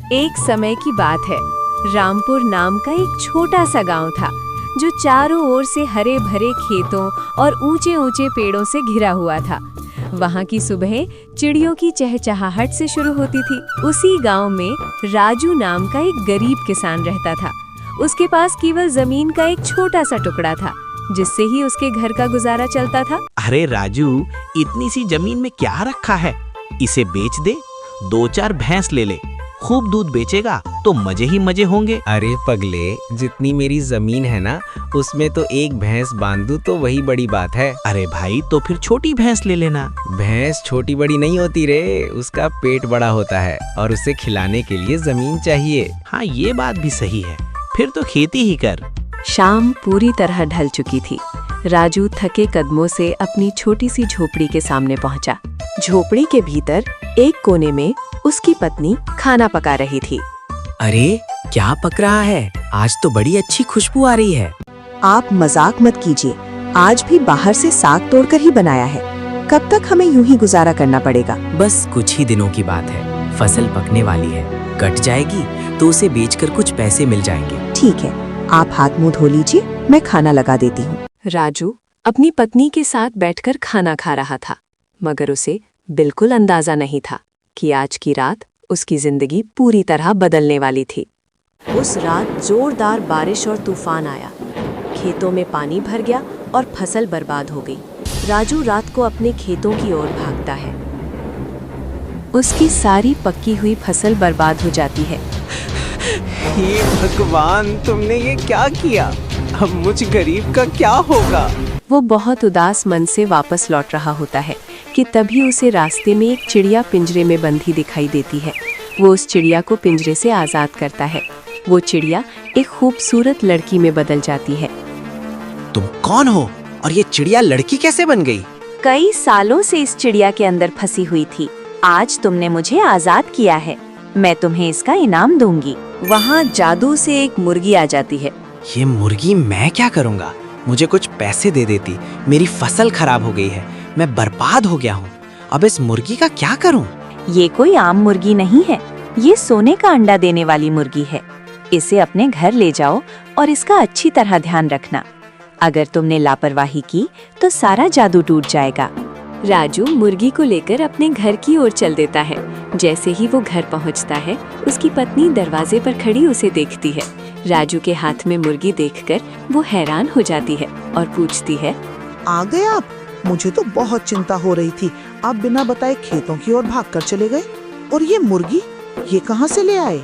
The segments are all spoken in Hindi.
एक समय की बात है। रामपुर नाम का एक छोटा सा गांव था जो चारों ओर से हरे भरे खेतों और ऊंचे ऊंचे पेड़ों से घिरा हुआ था। वहां की सुबह चिड़ियों की चहचहाहट से शुरू होती थी। उसी गांव में राजू नाम का एक गरीब किसान रहता था। उसके पास केवल जमीन का एक छोटा सा टुकड़ा था जिससे ही उसके घर का गुजारा चलता था। अरे राजू, इतनी सी जमीन में क्या रखा है? इसे बेच दे, 2-4 भैंस ले ले, खूब दूध बेचेगा तो मजे ही मजे होंगे। अरे पगले, जितनी मेरी जमीन है ना, उसमें तो एक भैंस बांधू तो वही बड़ी बात है। अरे भाई, तो फिर छोटी भैंस ले लेना। भैंस छोटी बड़ी नहीं होती रे, उसका पेट बड़ा होता है और उसे खिलाने के लिए जमीन चाहिए। हाँ, ये बात भी सही है। फिर तो खेती ही कर। शाम पूरी तरह ढल चुकी थी। राजू थके कदमों से अपनी छोटी सी झोपड़ी के सामने पहुंचा। झोपड़ी के भीतर एक कोने में उसकी पत्नी खाना पका रही थी। अरे क्या पक रहा है? आज तो बड़ी अच्छी खुशबू आ रही है। आप मजाक मत कीजिए, आज भी बाहर से साग तोड़कर ही बनाया है। कब तक हमें यूं ही गुजारा करना पड़ेगा? बस कुछ ही दिनों की बात है। फसल पकने वाली है, कट जाएगी तो उसे बेचकर कुछ पैसे मिल जाएंगे। ठीक है, आप हाथ मुंह धो लीजिए, मैं खाना लगा देती हूँ। राजू अपनी पत्नी के साथ बैठकर खाना खा रहा था, मगर उसे बिल्कुल अंदाजा नहीं था कि आज की रात उसकी जिंदगी पूरी तरह बदलने वाली थी। उस रात जोरदार बारिश और तूफान आया। खेतों में पानी भर गया और फसल बर्बाद हो गई। राजू रात को अपने खेतों की ओर भागता है। उसकी सारी पक्की हुई फसल बर्बाद हो जाती है। हे भगवान, तुमने ये क्या किया? अब मुझ गरीब का क्या होगा? वो बहुत उदास मन से वापस लौट रहा होता है कि तभी उसे रास्ते में एक चिड़िया पिंजरे में बंधी दिखाई देती है। वो उस चिड़िया को पिंजरे से आजाद करता है। वो चिड़िया एक खूबसूरत लड़की में बदल जाती है। तुम कौन हो और ये चिड़िया लड़की कैसे बन गई? कई सालों से इस चिड़िया के अंदर फंसी हुई थी। आज तुमने मुझे आजाद किया है, मैं तुम्हें इसका इनाम दूंगी। वहाँ जादू से एक मुर्गी आ जाती है। ये मुर्गी मैं क्या करूँगा? मुझे कुछ पैसे दे देती। मेरी फसल खराब हो गई है, मैं बर्बाद हो गया हूँ। अब इस मुर्गी का क्या करूँ? ये कोई आम मुर्गी नहीं है, ये सोने का अंडा देने वाली मुर्गी है। इसे अपने घर ले जाओ और इसका अच्छी तरह ध्यान रखना। अगर तुमने लापरवाही की तो सारा जादू टूट जाएगा। राजू मुर्गी को लेकर अपने घर की ओर चल देता है। जैसे ही वो घर पहुंचता है, उसकी पत्नी दरवाजे पर खड़ी उसे देखती है। राजू के हाथ में मुर्गी देखकर वो हैरान हो जाती है और पूछती है, आ गए आप? मुझे तो बहुत चिंता हो रही थी, आप बिना बताए खेतों की ओर भागकर चले गए। और ये मुर्गी, ये कहाँ से ले आए?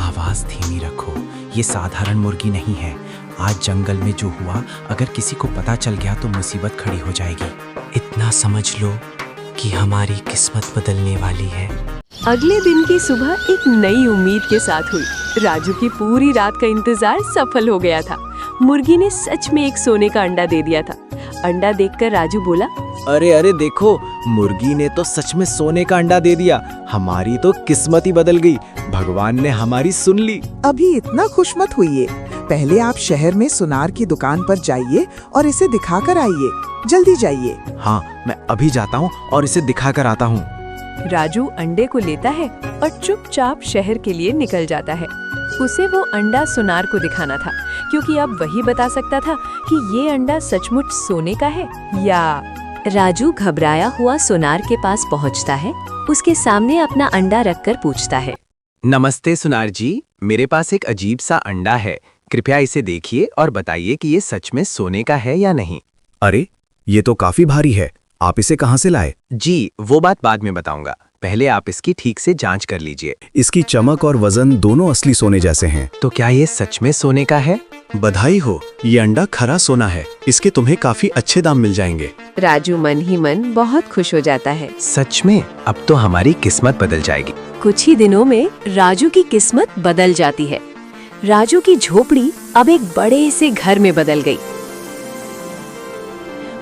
आवाज धीमी रखो, ये साधारण मुर्गी नहीं है। आज जंगल में जो हुआ, अगर किसी को पता चल गया तो मुसीबत खड़ी हो जाएगी। इतना समझ लो कि हमारी किस्मत बदलने वाली है। अगले दिन की सुबह एक नई उम्मीद के साथ हुई। राजू की पूरी रात का इंतजार सफल हो गया था। मुर्गी ने सच में एक सोने का अंडा दे दिया था। अंडा देखकर राजू बोला, अरे अरे देखो, मुर्गी ने तो सच में सोने का अंडा दे दिया। हमारी तो किस्मत ही बदल गई। भगवान ने हमारी सुन ली। अभी इतना खुश मत होइए, पहले आप शहर में सुनार की दुकान पर जाइए और इसे दिखा कर आइए। जल्दी जाइए। हाँ, मैं अभी जाता हूँ और इसे दिखा कर आता हूँ। राजू अंडे को लेता है और चुपचाप शहर के लिए निकल जाता है। उसे वो अंडा सुनार को दिखाना था, क्योंकि अब वही बता सकता था कि ये अंडा सचमुच सोने का है या। राजू घबराया हुआ सुनार के पास पहुंचता है। उसके सामने अपना अंडा रखकर पूछता है, नमस्ते सुनार जी, मेरे पास एक अजीब सा अंडा है। कृपया इसे देखिए और बताइए कि ये सच में सोने का है या नहीं। अरे, ये तो काफी भारी है, आप इसे कहाँ से लाए? जी, वो बात बाद में बताऊंगा। पहले आप इसकी ठीक से जांच कर लीजिए। इसकी चमक और वजन दोनों असली सोने जैसे हैं। तो क्या ये सच में सोने का है? बधाई हो, ये अंडा खरा सोना है। इसके तुम्हें काफी अच्छे दाम मिल जाएंगे। राजू मन ही मन बहुत खुश हो जाता है। सच में? अब तो हमारी किस्मत बदल जाएगी। कुछ ही दिनों में राजू की किस्मत बदल जाती है। राजू की झोपड़ी अब एक बड़े से घर में बदल गई।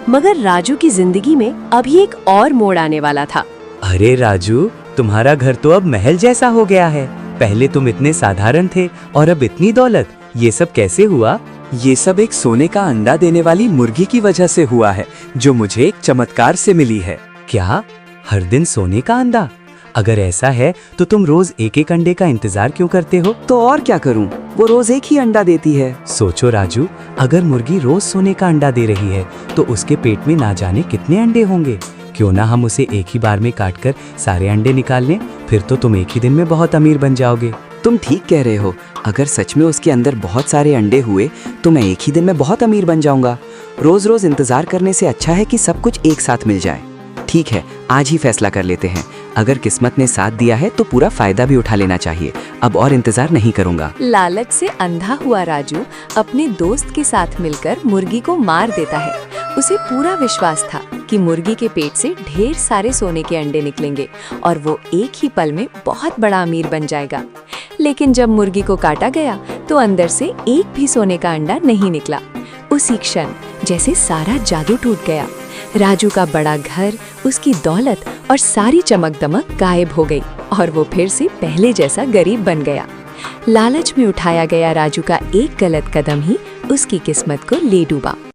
मगर राजू की जिंदगी में अभी एक और मोड़ आने वाला था। अरे राजू, तुम्हारा घर तो अब महल जैसा हो गया है। पहले तुम इतने साधारण थे और अब इतनी दौलत। ये सब कैसे हुआ? ये सब एक सोने का अंडा देने वाली मुर्गी की वजह से हुआ है, जो मुझे एक चमत्कार से मिली है। क्या? हर दिन सोने का अंडा? अगर ऐसा है तो तुम रोज एक एक अंडे का इंतजार क्यों करते हो? तो और क्या करूं? वो रोज एक ही अंडा देती है। सोचो राजू, अगर मुर्गी रोज सोने का अंडा दे रही है तो उसके पेट में ना जाने कितने अंडे होंगे। क्यों ना हम उसे एक ही बार में काटकर सारे अंडे निकाल लें, फिर तो तुम एक ही दिन में बहुत अमीर बन जाओगे। तुम ठीक कह रहे हो। अगर सच में उसके अंदर बहुत सारे अंडे हुए तो मैं एक ही दिन में बहुत अमीर बन जाऊंगा। रोज रोज इंतजार करने से अच्छा है कि सब कुछ एक साथ मिल जाए। ठीक है, आज ही फैसला कर लेते हैं। अगर किस्मत ने साथ दिया है तो पूरा फायदा भी उठा लेना चाहिए। अब और इंतजार नहीं करूंगा। लालच से अंधा हुआ राजू अपने दोस्त के साथ मिलकर मुर्गी को मार देता है। उसे पूरा विश्वास था कि मुर्गी के पेट से ढेर सारे सोने के अंडे निकलेंगे और वो एक ही पल में बहुत बड़ा अमीर बन जाएगा। लेकिन जब मुर्गी को काटा गया तो अंदर से एक भी सोने का अंडा नहीं निकला। उसी क्षण जैसे सारा जादू टूट गया। राजू का बड़ा घर, उसकी दौलत और सारी चमक दमक गायब हो गई और वो फिर से पहले जैसा गरीब बन गया। लालच में उठाया गया राजू का एक गलत कदम ही उसकी किस्मत को ले डूबा।